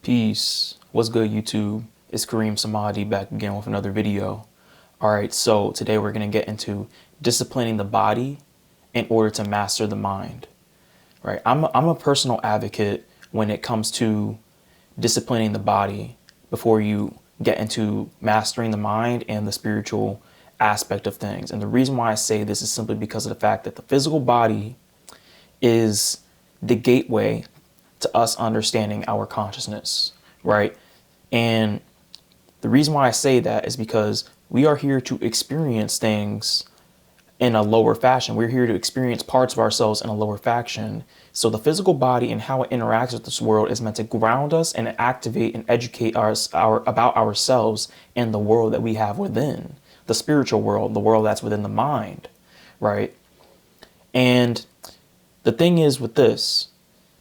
Peace. What's good, YouTube? It's Kareem Samadi back again with another video. Alright, so today we're going to get into disciplining the body in order to master the mind. Right? I'm a personal advocate when it comes to disciplining the body before you get into mastering the mind and the spiritual aspect of things. And the reason why I say this is simply because of the fact that the physical body is the gateway to us understanding our consciousness, right? And the reason why I say that is because we are here to experience things in a lower fashion. We're here to experience parts of ourselves in a lower fashion. So the physical body and how it interacts with this world is meant to ground us and activate and educate us about ourselves and the world that we have within, the spiritual world, the world that's within the mind, right? And the thing is with this,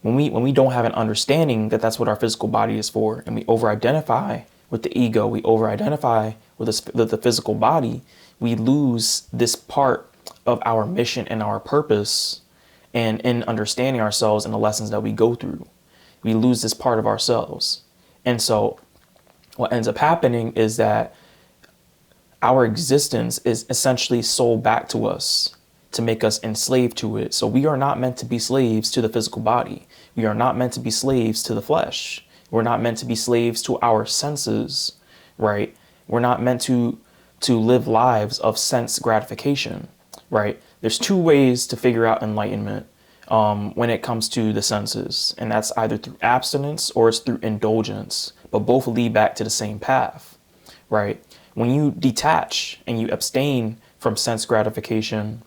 when we don't have an understanding that that's what our physical body is for, and we over-identify with the ego, we over-identify with the physical body, we lose this part of our mission and our purpose, and in understanding ourselves and the lessons that we go through, we lose this part of ourselves. And so what ends up happening is that our existence is essentially sold back to us to make us enslaved to it. So we are not meant to be slaves to the physical body. We are not meant to be slaves to the flesh. We're not meant to be slaves to our senses, right? We're not meant to live lives of sense gratification, right? There's two ways to figure out enlightenment when it comes to the senses, and that's either through abstinence or it's through indulgence, but both lead back to the same path, right? When you detach and you abstain from sense gratification,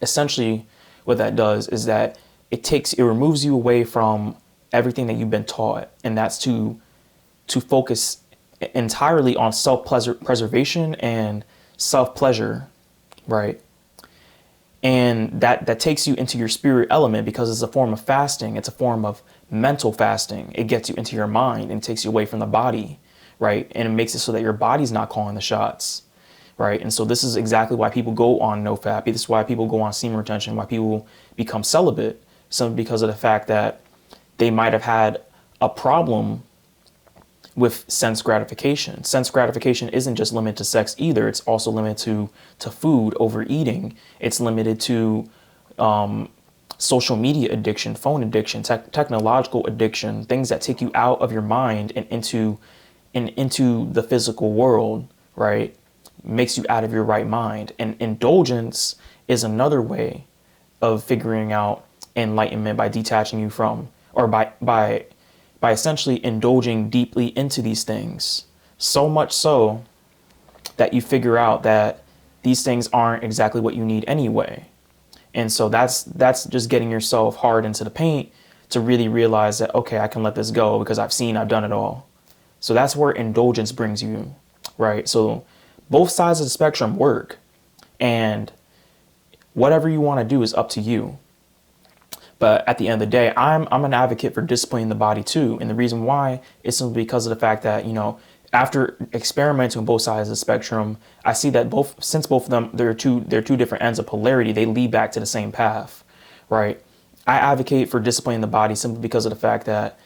essentially what that does is that it removes you away from everything that you've been taught, and that's to focus entirely on self-preservation and self-pleasure, right? And that takes you into your spirit element because it's a form of fasting. It's a form of mental fasting. It gets you into your mind and takes you away from the body, right? And it makes it so that your body's not calling the shots. Right. And so this is exactly why people go on NoFap. This is why people go on semen retention, why people become celibate, simply because of the fact that they might have had a problem with sense gratification. Sense gratification isn't just limited to sex either. It's also limited to food, overeating. It's limited to social media addiction, phone addiction, technological addiction, things that take you out of your mind and into the physical world, right? Makes you out of your right mind. And indulgence is another way of figuring out enlightenment by detaching you from, or by essentially indulging deeply into these things, so much so that you figure out that these things aren't exactly what you need anyway. And so that's just getting yourself hard into the paint to really realize that, okay, I can let this go because I've done it all. So that's where indulgence brings you, right? So both sides of the spectrum work, and whatever you want to do is up to you. But at the end of the day, I'm an advocate for disciplining the body too. And the reason why is simply because of the fact that, after experimenting on both sides of the spectrum, I see that since both of them, they're two different ends of polarity, they lead back to the same path, right? I advocate for disciplining the body simply because of the fact that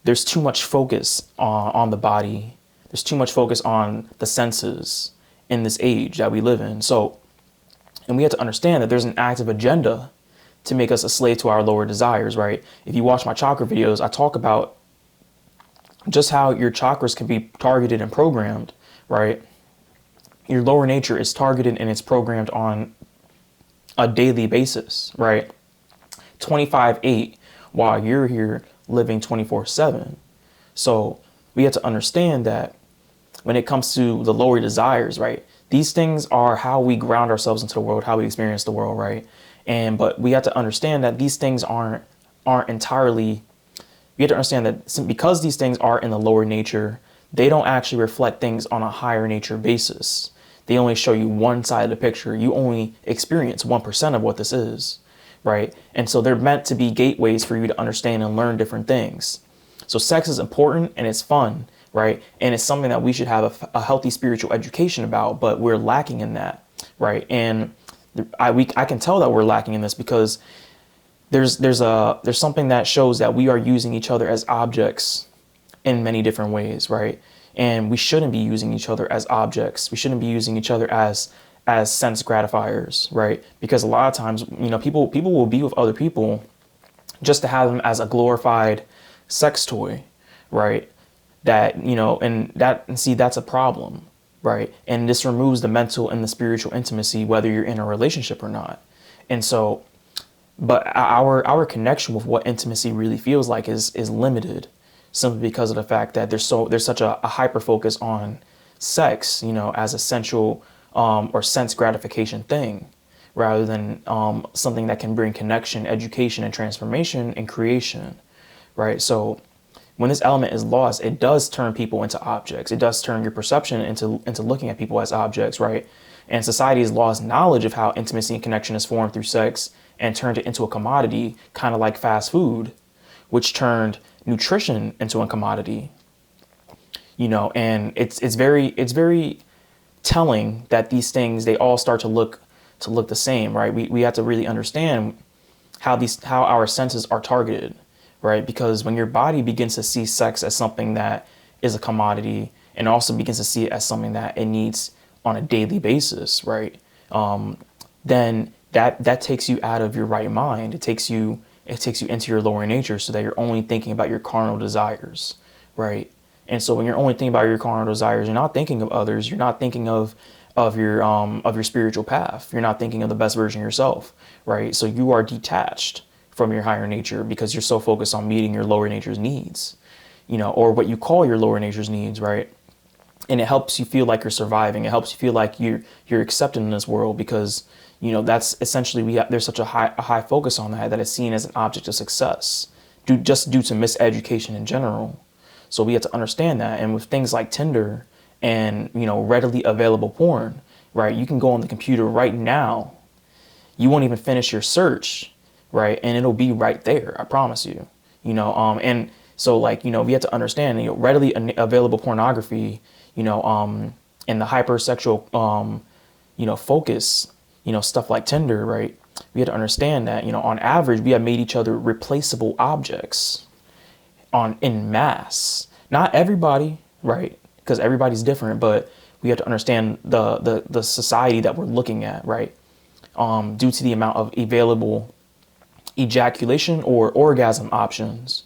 there's too much focus on the body. There's too much focus on the senses in this age that we live in. So, and we have to understand that there's an active agenda to make us a slave to our lower desires, right? If you watch my chakra videos, I talk about just how your chakras can be targeted and programmed, right? Your lower nature is targeted and it's programmed on a daily basis, right? 25/8, while you're here living 24/7. So we have to understand that when it comes to the lower desires, right? These things are how we ground ourselves into the world, how we experience the world, right? But we have to understand that these things aren't entirely, we have to understand that because these things are in the lower nature, they don't actually reflect things on a higher nature basis. They only show you one side of the picture. You only experience 1% of what this is, right? And so they're meant to be gateways for you to understand and learn different things. So sex is important and it's fun, right? And it's something that we should have a healthy spiritual education about, but we're lacking in that, right? And I can tell that we're lacking in this because there's something that shows that we are using each other as objects in many different ways, right? And we shouldn't be using each other as objects. We shouldn't be using each other as sense gratifiers, right? Because a lot of times, people will be with other people just to have them as a glorified sex toy, right? That, and see, that's a problem, right? And this removes the mental and the spiritual intimacy, whether you're in a relationship or not. And so, but our connection with what intimacy really feels like is limited, simply because of the fact that there's such a hyper focus on sex, as a sensual or sense gratification thing, rather than something that can bring connection, education, and transformation and creation, right? So when this element is lost, it does turn people into objects. It does turn your perception into looking at people as objects, right? And society has lost knowledge of how intimacy and connection is formed through sex and turned it into a commodity, kind of like fast food, which turned nutrition into a commodity. And it's very telling that these things, they all start to look the same, right? We have to really understand how our senses are targeted, right? Because when your body begins to see sex as something that is a commodity, and also begins to see it as something that it needs on a daily basis, right? Then that takes you out of your right mind. It takes you into your lower nature, so that you're only thinking about your carnal desires, right? And so when you're only thinking about your carnal desires, you're not thinking of others. You're not thinking of your spiritual path. You're not thinking of the best version of yourself, right? So you are detached from your higher nature because you're so focused on meeting your lower nature's needs, or what you call your lower nature's needs, right? And it helps you feel like you're surviving. It helps you feel like you're accepted in this world because, that's essentially there's such a high focus on that it's seen as an object of success, just due to miseducation in general. So we have to understand that. And with things like Tinder and, readily available porn, right? You can go on the computer right now. You won't even finish your search, right? And it'll be right there. I promise you, and so we have to understand, readily available pornography, and the hypersexual, focus, stuff like Tinder, right? We have to understand that, on average, we have made each other replaceable objects in mass. Not everybody, right? Because everybody's different, but we have to understand the society that we're looking at, right? Due to the amount of available ejaculation or orgasm options,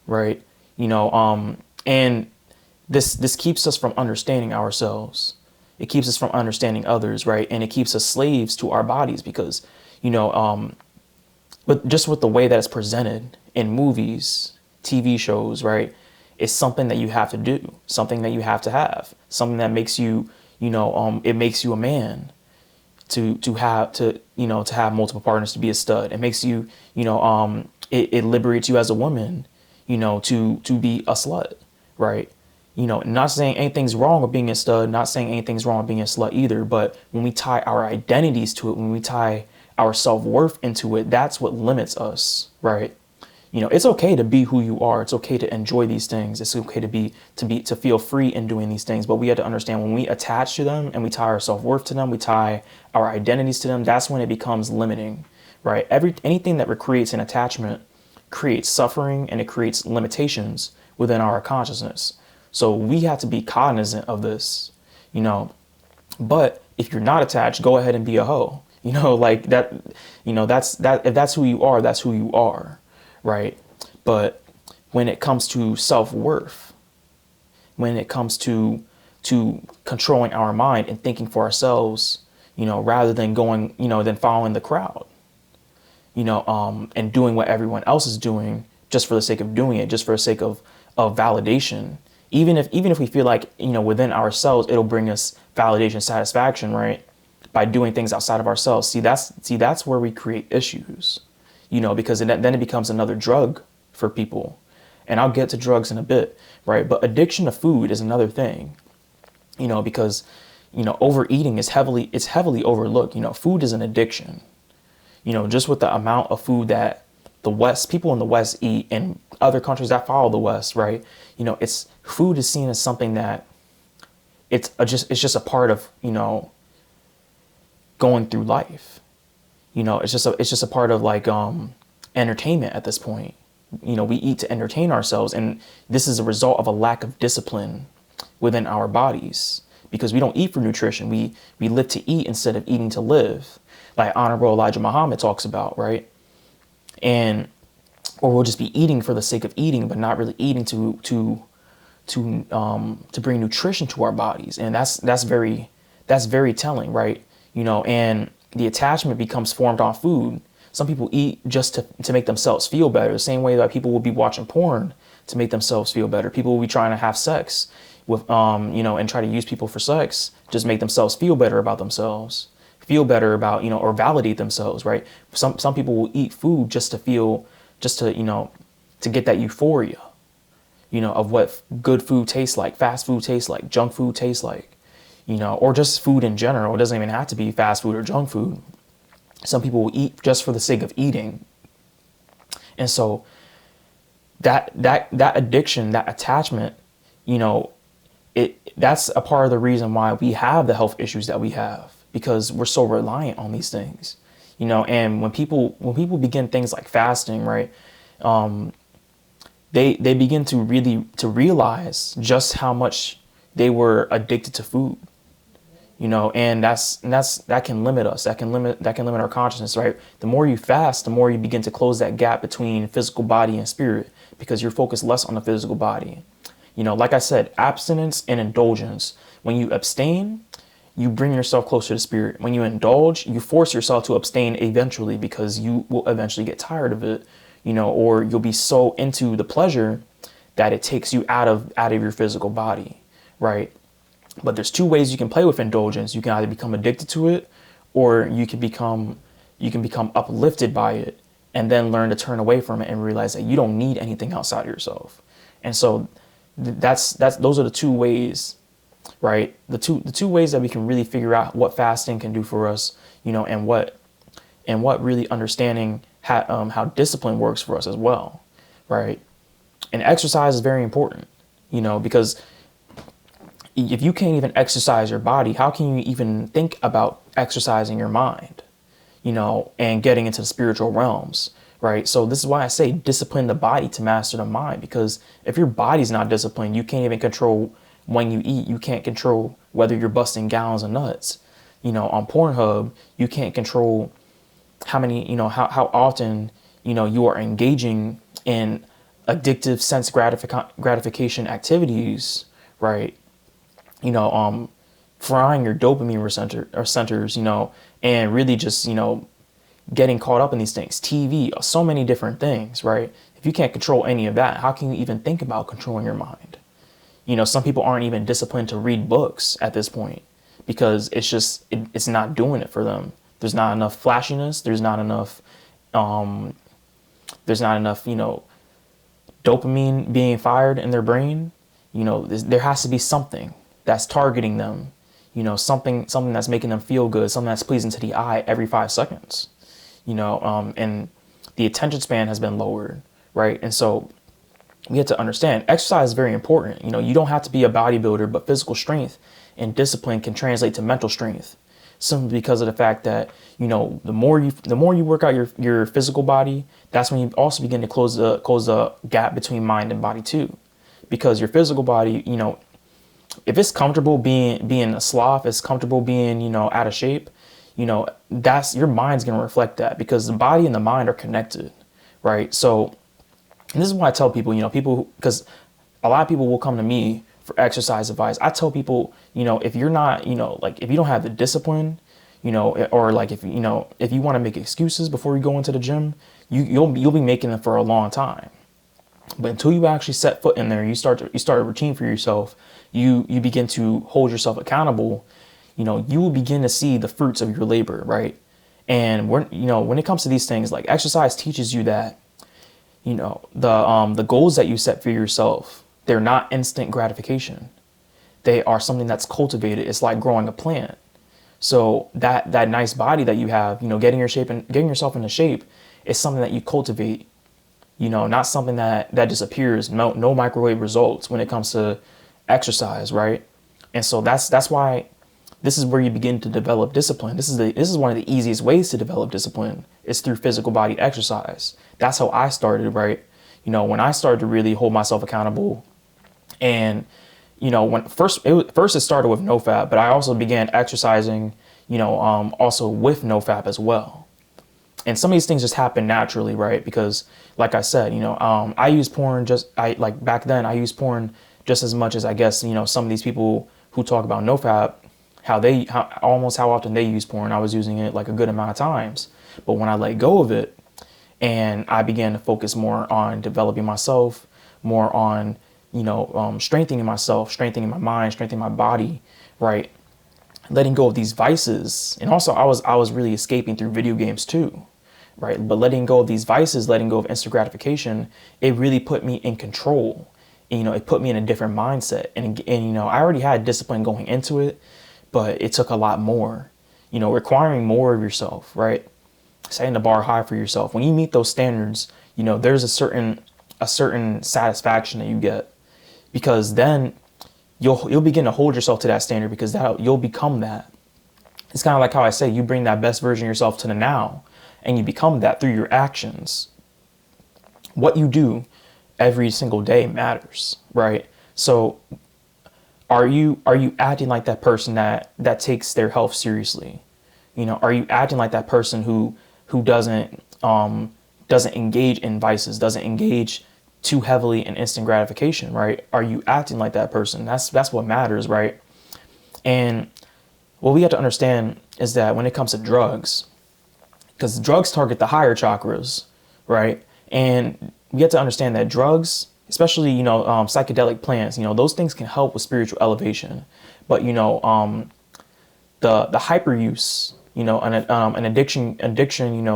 right? And this keeps us from understanding ourselves. It keeps us from understanding others, right? And it keeps us slaves to our bodies because, but just with the way that it's presented in movies, TV shows, right? It's something that you have to do, something that you have to have, something that makes you, it makes you a man to have multiple partners, to be a stud. It makes you, it liberates you as a woman, to be a slut, right? Not saying anything's wrong with being a stud, not saying anything's wrong with being a slut either, but when we tie our identities to it, when we tie our self-worth into it, that's what limits us, right? It's okay to be who you are. It's okay to enjoy these things. It's okay to feel free in doing these things. But we have to understand when we attach to them and we tie our self-worth to them, we tie our identities to them, that's when it becomes limiting, right? Anything that creates an attachment creates suffering and it creates limitations within our consciousness. So we have to be cognizant of this, but if you're not attached, go ahead and be a hoe, like that, if that's who you are, that's who you are. Right. But when it comes to self-worth, when it comes to controlling our mind and thinking for ourselves, rather than going, than following the crowd, and doing what everyone else is doing just for the sake of doing it, just for the sake of validation, even if we feel like, within ourselves, it'll bring us validation, satisfaction, right? By doing things outside of ourselves. See, that's where we create issues. Because then it becomes another drug for people. And I'll get to drugs in a bit, right? But addiction to food is another thing, because, overeating is heavily overlooked. Food is an addiction, just with the amount of food that people in the West eat and other countries that follow the West, right? Food is seen as something that it's just a part of, going through life. It's just a part of entertainment at this point. we eat to entertain ourselves, and this is a result of a lack of discipline within our bodies, because we don't eat for nutrition. We live to eat instead of eating to live, like Honorable Elijah Muhammad talks about, right? And or we'll just be eating for the sake of eating, but not really eating to bring nutrition to our bodies. And that's very telling, right? And the attachment becomes formed on food. Some people eat just to make themselves feel better, the same way that people will be watching porn to make themselves feel better. People will be trying to have sex with, and try to use people for sex, just make themselves feel better about themselves, feel better about, or validate themselves, right? Some people will eat food just to get that euphoria, of what good food tastes like, fast food tastes like, junk food tastes like, or just food in general. It doesn't even have to be fast food or junk food. Some people will eat just for the sake of eating. And so that addiction, that attachment, that's a part of the reason why we have the health issues that we have, because we're so reliant on these things, and when people begin things like fasting, right, they begin to realize just how much they were addicted to food, and that can limit us. That can limit our consciousness, right? The more you fast, the more you begin to close that gap between physical body and spirit, because you're focused less on the physical body. Like I said, abstinence and indulgence. When you abstain, you bring yourself closer to spirit. When you indulge, you force yourself to abstain eventually, because you will eventually get tired of it, or you'll be so into the pleasure that it takes you out of your physical body, right? But there's two ways you can play with indulgence. You can either become addicted to it, or you can become uplifted by it, and then learn to turn away from it and realize that you don't need anything outside of yourself. And so those are the two ways, right? The two ways that we can really figure out what fasting can do for us, and what really understanding how discipline works for us as well, right? And exercise is very important, because if you can't even exercise your body, how can you even think about exercising your mind, and getting into the spiritual realms, right? So this is why I say discipline the body to master the mind, because if your body's not disciplined, you can't even control when you eat. You can't control whether you're busting gallons of nuts, on Pornhub. You can't control how many, how often, you are engaging in addictive sense gratification activities, right? Frying your dopamine centers, and really just, getting caught up in these things, TV, so many different things, right? If you can't control any of that, how can you even think about controlling your mind? Some people aren't even disciplined to read books at this point, because it's not doing it for them. There's not enough flashiness. There's not enough, dopamine being fired in their brain. There has to be something that's targeting them, something that's making them feel good, something that's pleasing to the eye every 5 seconds, and the attention span has been lowered, right? And so we have to understand exercise is very important. You don't have to be a bodybuilder, but physical strength and discipline can translate to mental strength, simply because of the fact that, the more you work out your physical body, that's when you also begin to close the gap between mind and body too. Because your physical body, if it's comfortable being a sloth, it's comfortable being, out of shape, that's your mind's going to reflect that, because the body and the mind are connected, right? So, and this is why I tell people, because a lot of people will come to me for exercise advice. I tell people, if you're not, if you don't have the discipline, or like if you want to make excuses before you go into the gym, you'll be making them for a long time. But until you actually set foot in there, you start a routine for yourself, you begin to hold yourself accountable, you will begin to see the fruits of your labor, right? And when it comes to these things, like exercise teaches you that, the goals that you set for yourself, they're not instant gratification. They are something that's cultivated. It's like growing a plant. So that nice body that you have, getting yourself into shape is something that you cultivate, not something that disappears. No microwave results when it comes to exercise, right? And so that's why this is where you begin to develop discipline. This is one of the easiest ways to develop discipline, is through physical body exercise. That's how I started, right? When I started to really hold myself accountable, and when first it started with NoFap, but I also began exercising, also with NoFap as well. And some of these things just happen naturally, right? Because, like I said, I use porn like back then. I used porn just as much as, I guess, some of these people who talk about NoFap, how often they use porn. I was using it like a good amount of times. But when I let go of it and I began to focus more on developing myself, more on strengthening myself, strengthening my mind, strengthening my body, right? Letting go of these vices. And also I was really escaping through video games too, right? But letting go of these vices, letting go of instant gratification, it really put me in control. And, it put me in a different mindset. And I already had discipline going into it, but it took a lot more, requiring more of yourself, right? Setting the bar high for yourself. When you meet those standards, there's a certain satisfaction that you get, because then you'll begin to hold yourself to that standard, because you'll become that. It's kind of like how I say, you bring that best version of yourself to the now, and you become that through your actions. What you do every single day matters, right? So are you acting like that person that takes their health seriously? Are you acting like that person who doesn't engage in vices, doesn't engage too heavily in instant gratification, right? Are you acting like that person? That's what matters, right? And what we have to understand is that when it comes to drugs, because drugs target the higher chakras, right? And we have to understand that drugs, especially, psychedelic plants, those things can help with spiritual elevation. But, the hyper use, an addiction,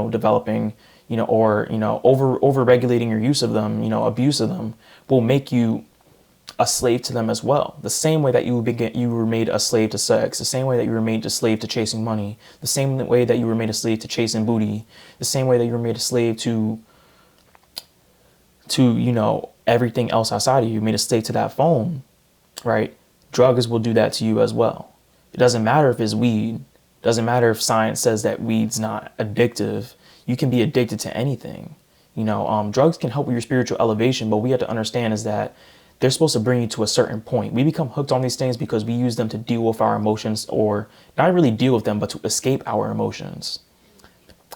developing, over regulating your use of them, abuse of them, will make you a slave to them as well. The same way that you were made a slave to sex, the same way that you were made a slave to chasing money, the same way that you were made a slave to chasing booty, the same way that you were made a slave to everything else outside of you, made a slave to that phone, right? Drugs will do that to you as well. It doesn't matter if it's weed. It doesn't matter if science says that weed's not addictive. You can be addicted to anything. Drugs can help with your spiritual elevation, but we have to understand is that they're supposed to bring you to a certain point. We become hooked on these things because we use them to deal with our emotions, or not really deal with them, but to escape our emotions.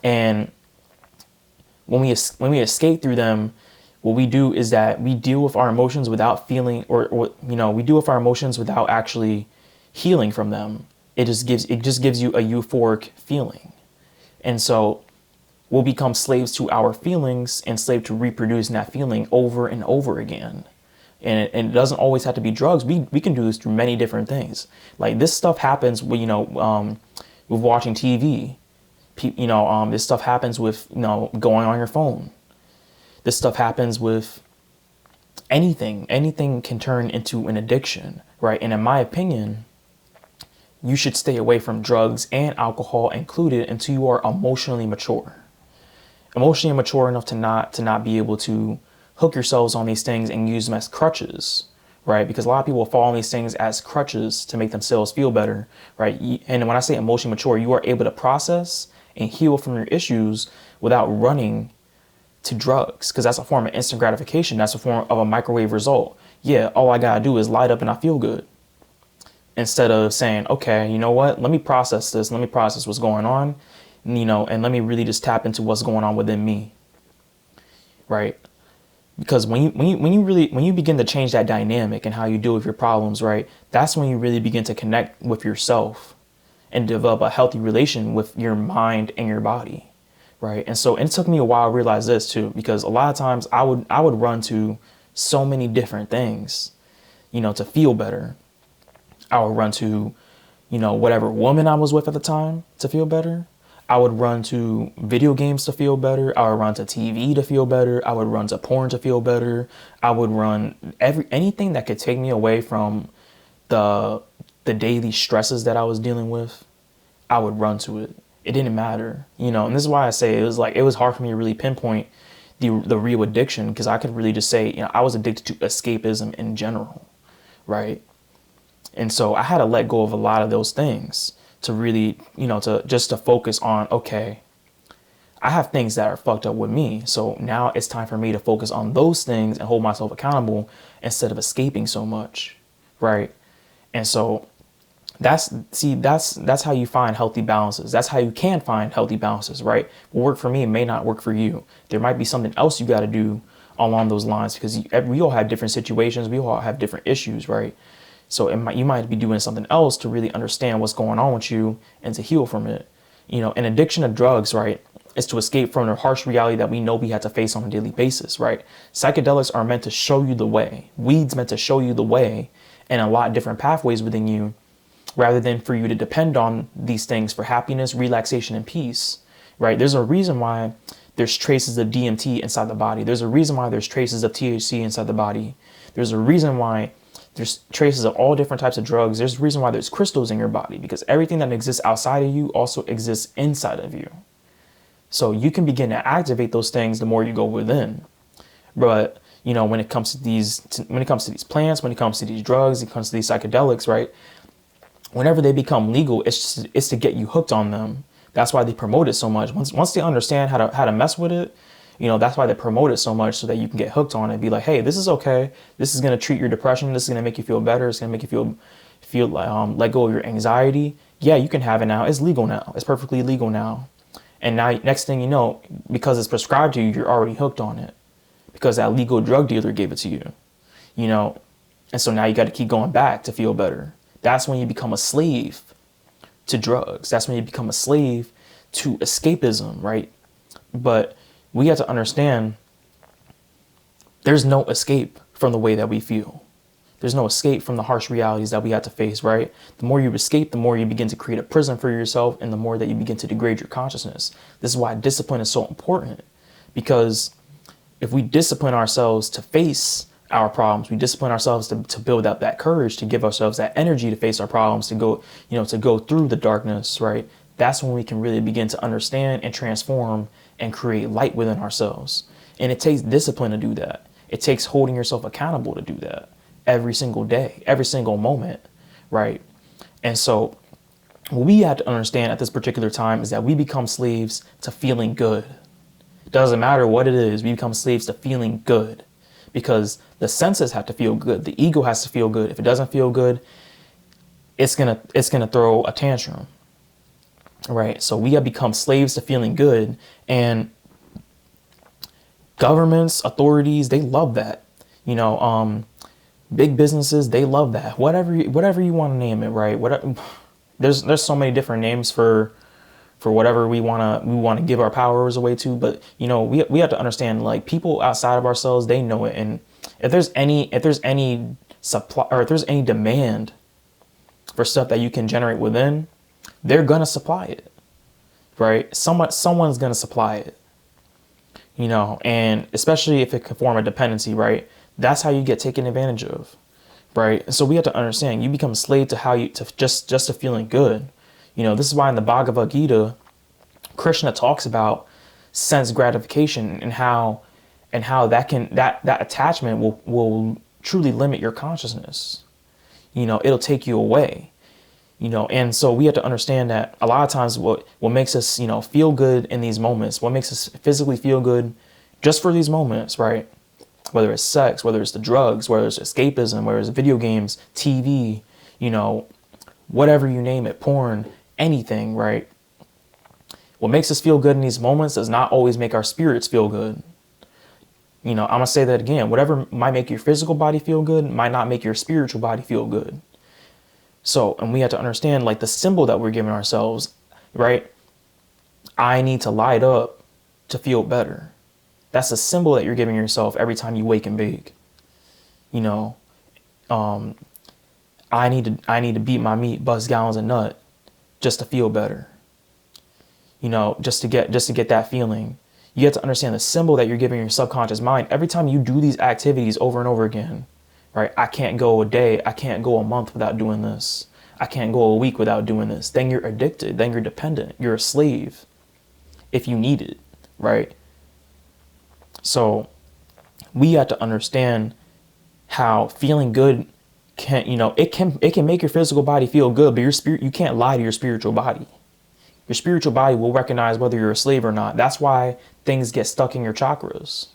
And when we escape through them, what we do is that we deal with our emotions without feeling, or we deal with our emotions without actually healing from them. It just gives you a euphoric feeling. And so we'll become slaves to our feelings and slave to reproducing that feeling over and over again. And it doesn't always have to be drugs. We can do this through many different things. Like this stuff happens with, with watching TV. This stuff happens with, going on your phone. This stuff happens with anything. Anything can turn into an addiction, right? And in my opinion, you should stay away from drugs and alcohol included until you are emotionally mature. Emotionally mature enough to not be able to hook yourselves on these things and use them as crutches, right? Because a lot of people fall on these things as crutches to make themselves feel better, right? And when I say emotionally mature, you are able to process and heal from your issues without running to drugs, because that's a form of instant gratification. That's a form of a microwave result. Yeah, all I gotta do is light up and I feel good. Instead of saying, okay, you know what? Let me process this. Let me process what's going on, and let me really just tap into what's going on within me, right? Because when you begin to change that dynamic and how you deal with your problems, right? That's when you really begin to connect with yourself and develop a healthy relation with your mind and your body, right? And so it took me a while to realize this too, because a lot of times I would run to so many different things, to feel better. I would run to, whatever woman I was with at the time to feel better. I would run to video games to feel better. I would run to TV to feel better. I would run to porn to feel better. I would run anything that could take me away from the daily stresses that I was dealing with. I would run to it. It didn't matter, and this is why I say it was hard for me to really pinpoint the real addiction, because I could really just say, I was addicted to escapism in general, right? And so I had to let go of a lot of those things to really, to focus on, okay, I have things that are fucked up with me. So now it's time for me to focus on those things and hold myself accountable instead of escaping so much. Right. And so that's how you find healthy balances. That's how you can find healthy balances, right? What work for me may not work for you. There might be something else you got to do along those lines, because we all have different situations. We all have different issues, right? So you might be doing something else to really understand what's going on with you and to heal from it. An addiction to drugs, right, is to escape from the harsh reality that we know we have to face on a daily basis, right? Psychedelics are meant to show you the way. Weed's meant to show you the way and a lot of different pathways within you, rather than for you to depend on these things for happiness, relaxation, and peace, right? There's a reason why there's traces of DMT inside the body. There's a reason why there's traces of THC inside the body. There's a reason why there's traces of all different types of drugs. There's a reason why there's crystals in your body, because everything that exists outside of you also exists inside of you. So you can begin to activate those things the more you go within. But when it comes to these plants, when it comes to these drugs, it comes to these psychedelics, right? Whenever they become legal, it's to get you hooked on them. That's why they promote it so much. Once they understand how to mess with it, that's why they promote it so much, so that you can get hooked on it. Be like, hey, this is okay. This is gonna treat your depression. This is gonna make you feel better. It's gonna make you feel let go of your anxiety. Yeah, you can have it now. It's legal now. It's perfectly legal now. And now, next thing you know, because it's prescribed to you, you're already hooked on it, because that legal drug dealer gave it to you. And so now you got to keep going back to feel better. That's when you become a slave to drugs. That's when you become a slave to escapism, right? But we have to understand there's no escape from the way that we feel. There's no escape from the harsh realities that we have to face, right? The more you escape, the more you begin to create a prison for yourself, and the more that you begin to degrade your consciousness. This is why discipline is so important, because if we discipline ourselves to face our problems, we discipline ourselves to build up that courage, to give ourselves that energy to face our problems, to go through the darkness, right? That's when we can really begin to understand and transform and create light within ourselves. And it takes discipline to do that. It takes holding yourself accountable to do that every single day, every single moment, right? And so what we have to understand at this particular time is that we become slaves to feeling good. It doesn't matter what it is, we become slaves to feeling good, because the senses have to feel good. The ego has to feel good. If it doesn't feel good, it's gonna throw a tantrum, right? So we have become slaves to feeling good, and governments, authorities, they love that. Big businesses, they love that. Whatever you want to name it, right? There's so many different names for whatever we want to give our powers away to. But we have to understand, like, people outside of ourselves, they know it. And if there's any supply, or if there's any demand for stuff that you can generate within, they're gonna supply it, right? Someone's gonna supply it, and especially if it can form a dependency, right? That's how you get taken advantage of, right? So we have to understand, you become a slave to just to feeling good. This is why in the Bhagavad Gita, Krishna talks about sense gratification and how that attachment will truly limit your consciousness. It'll take you away. And so we have to understand that a lot of times what makes us, feel good in these moments, what makes us physically feel good just for these moments, right? Whether it's sex, whether it's the drugs, whether it's escapism, whether it's video games, TV, whatever you name it, porn, anything, right? What makes us feel good in these moments does not always make our spirits feel good. I'm going to say that again. Whatever might make your physical body feel good might not make your spiritual body feel good. So, and we have to understand, like, the symbol that we're giving ourselves, right? I need to light up to feel better. That's a symbol that you're giving yourself every time you wake and bake. I need to beat my meat, bust gallons of nut, just to feel better. Just to get that feeling. You have to understand the symbol that you're giving your subconscious mind every time you do these activities over and over again, right? I can't go a day, I can't go a month without doing this. I can't go a week without doing this. Then you're addicted, then you're dependent, you're a slave if you need it, right? So we have to understand how feeling good can, it can make your physical body feel good, but your spirit, you can't lie to your spiritual body. Your spiritual body will recognize whether you're a slave or not. That's why things get stuck in your chakras.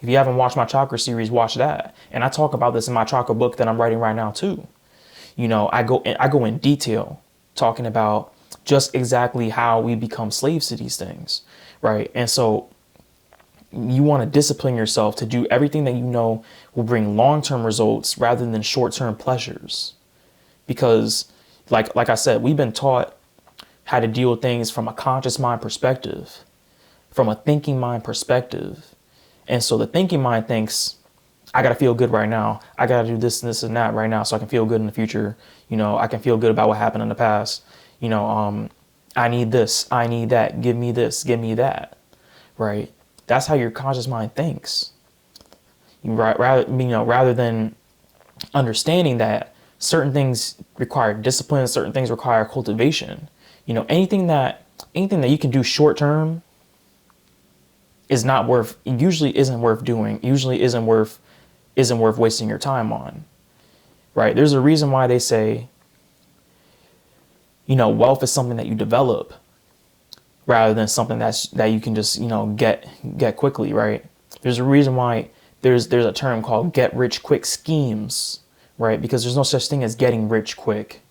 If you haven't watched my chakra series, watch that. And I talk about this in my chakra book that I'm writing right now too. You know, I go in detail talking about just exactly how we become slaves to these things, right? And so you want to discipline yourself to do everything that you know will bring long-term results rather than short-term pleasures. Because like I said, we've been taught how to deal with things from a conscious mind perspective, from a thinking mind perspective. And so the thinking mind thinks, I got to feel good right now. I got to do this and this and that right now so I can feel good in the future. You know, I can feel good about what happened in the past. You know, I need this, I need that. Give me this, give me that. Right? That's how your conscious mind thinks. Rather than understanding that certain things require discipline, certain things require cultivation. You know, anything that you can do short term usually isn't worth doing, usually isn't worth wasting your time on. Right? There's a reason why they say, you know, wealth is something that you develop rather than something that you can just, you know, get quickly, right? There's a reason why there's a term called get rich quick schemes, right? Because there's no such thing as getting rich quick.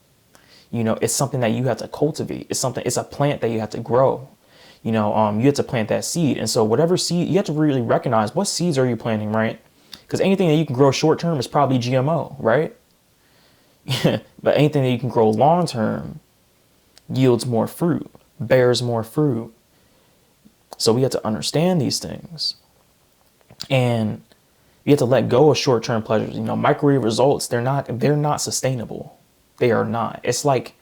You know, it's something that you have to cultivate. It's a plant that you have to grow. You know, you have to plant that seed. And so whatever seed, you have to really recognize what seeds are you planting, right? Because anything that you can grow short term is probably GMO, right? But anything that you can grow long term yields more fruit, bears more fruit. So we have to understand these things. And you have to let go of short term pleasures. You know, microwave results, they're not sustainable. They are not. It's like,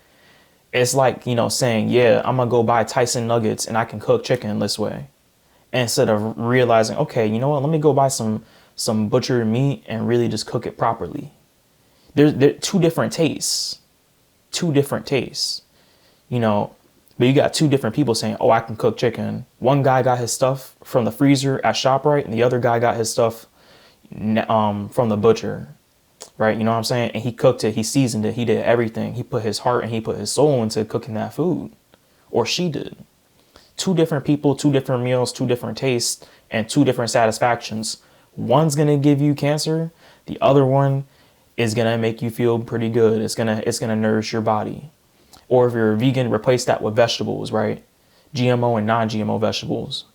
you know, saying, yeah, I'm going to go buy Tyson nuggets and I can cook chicken this way. Instead of realizing, okay, you know what, let me go buy some butchered meat and really just cook it properly. They're two different tastes. You know, but you got two different people saying, oh, I can cook chicken. One guy got his stuff from the freezer at ShopRite and the other guy got his stuff from the butcher. Right? You know what I'm saying? And he cooked it. He seasoned it. He did everything. He put his heart and he put his soul into cooking that food. Or she did. Two different people, two different meals, two different tastes, and two different satisfactions. One's going to give you cancer. The other one is going to make you feel pretty good. It's going to nourish your body. Or if you're a vegan, replace that with vegetables, right? GMO and non-GMO vegetables.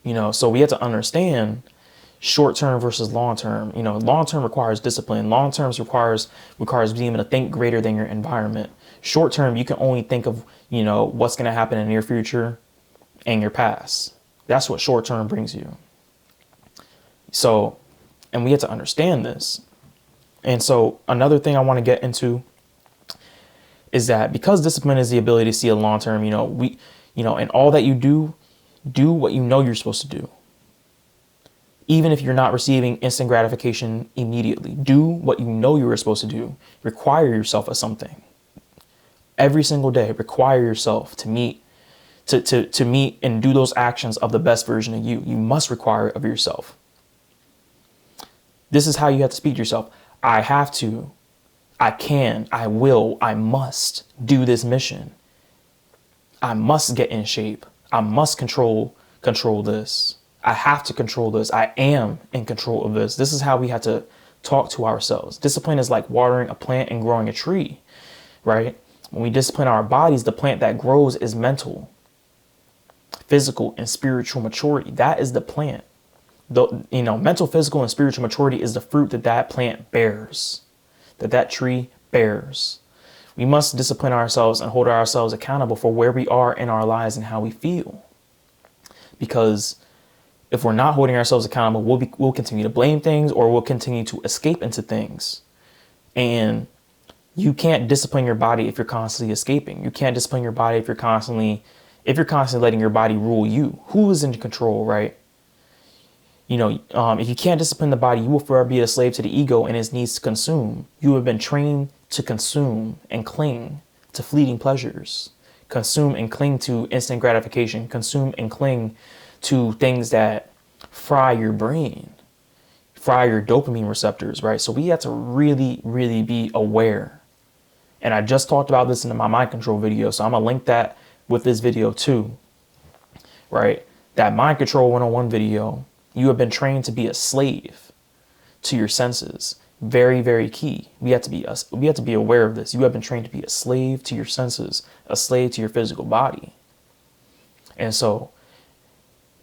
You know, so we have to understand short-term versus long-term. You know, long-term requires discipline. Long-term requires being able to think greater than your environment. Short-term, you can only think of, you know, what's going to happen in the near future and your past. That's what short-term brings you. So, and we have to understand this. And so another thing I want to get into is that because discipline is the ability to see a long-term, you know, and all that you do what you know you're supposed to do. Even if you're not receiving instant gratification immediately, do what you know you were supposed to do. Require yourself of something. Every single day, require yourself to meet and do those actions of the best version of you. You must require it of yourself. This is how you have to speak to yourself. I have to, I can, I will, I must do this mission. I must get in shape. I must control this. I have to control this. I am in control of this. This is how we have to talk to ourselves. Discipline is like watering a plant and growing a tree, right? When we discipline our bodies, the plant that grows is mental, physical, and spiritual maturity. That is the plant. Mental, physical, and spiritual maturity is the fruit that plant bears, that tree bears. We must discipline ourselves and hold ourselves accountable for where we are in our lives and how we feel. Because if we're not holding ourselves accountable, we'll continue to blame things, or we'll continue to escape into things. And you can't discipline your body if you're constantly escaping. You can't discipline your body if you're constantly letting your body rule you. Who is in control, right? You know, if you can't discipline the body, you will forever be a slave to the ego and its needs to consume. You have been trained to consume and cling to fleeting pleasures, consume and cling to instant gratification, consume and cling to things that fry your brain, fry your dopamine receptors, right? So we have to really, really be aware. And I just talked about this in my mind control video. So I'm going to link that with this video too, right? That Mind Control 101 video, you have been trained to be a slave to your senses. Very, very key. We have to be aware of this. You have been trained to be a slave to your senses, a slave to your physical body. And so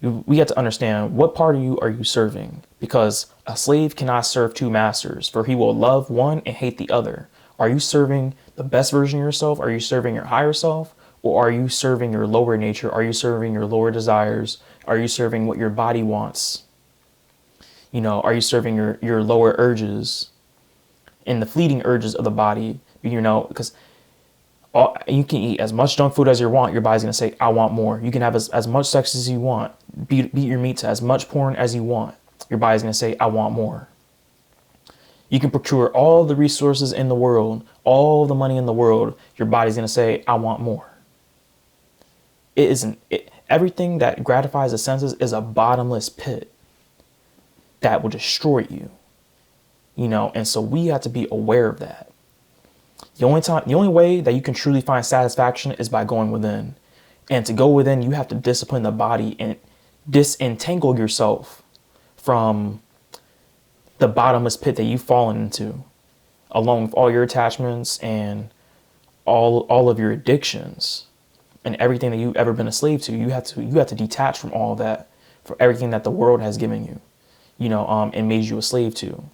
we have to understand, what part of you are you serving? Because a slave cannot serve two masters, for he will love one and hate the other. Are you serving the best version of yourself? Are you serving your higher self? Or are you serving your lower nature? Are you serving your lower desires? Are you serving what your body wants? You know, are you serving your lower urges and the fleeting urges of the body? You know, because you can eat as much junk food as you want. Your body's going to say, I want more. You can have as much sex as you want. Beat your meat to as much porn as you want. Your body's going to say, I want more. You can procure all the resources in the world, all the money in the world. Your body's going to say, I want more. Everything that gratifies the senses is a bottomless pit that will destroy you. You know, and so we have to be aware of that. The only way that you can truly find satisfaction is by going within. And to go within, you have to discipline the body and disentangle yourself from the bottomless pit that you've fallen into, along with all your attachments and all of your addictions and everything that you've ever been a slave to. You have to detach from all that, for everything that the world has given you, you know, and made you a slave to,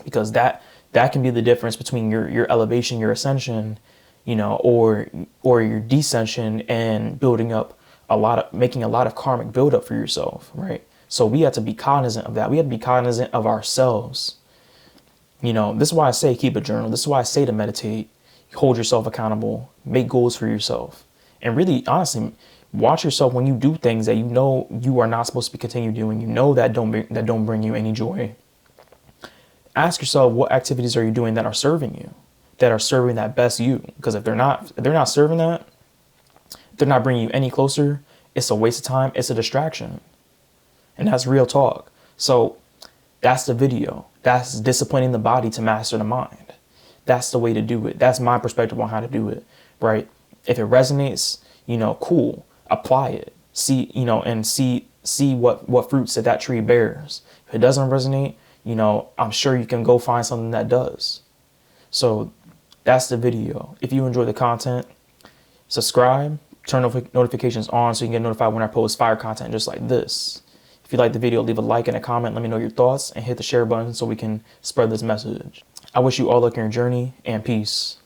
because that can be the difference between your elevation, your ascension, you know, or your descension, and making a lot of karmic buildup for yourself, right? So we have to be cognizant of that. We have to be cognizant of ourselves. You know, this is why I say keep a journal. This is why I say to meditate, hold yourself accountable, make goals for yourself, and really, honestly, watch yourself when you do things that you know you are not supposed to continue doing. You know that don't bring you any joy. Ask yourself, what activities are you doing that are serving you, that are serving that best you? Because if they're not serving that, if they're not bringing you any closer, it's a waste of time. It's a distraction. And that's real talk. So that's the video. That's disciplining the body to master the mind. That's the way to do it. That's my perspective on how to do it, right? If it resonates, you know, cool, apply it. See, you know, and see what fruits that tree bears. If it doesn't resonate, you know, I'm sure you can go find something that does. So that's the video. If you enjoy the content, subscribe, turn notifications on so you can get notified when I post fire content just like this. If you like the video, leave a like and a comment. Let me know your thoughts, and hit the share button so we can spread this message. I wish you all luck in your journey, and peace.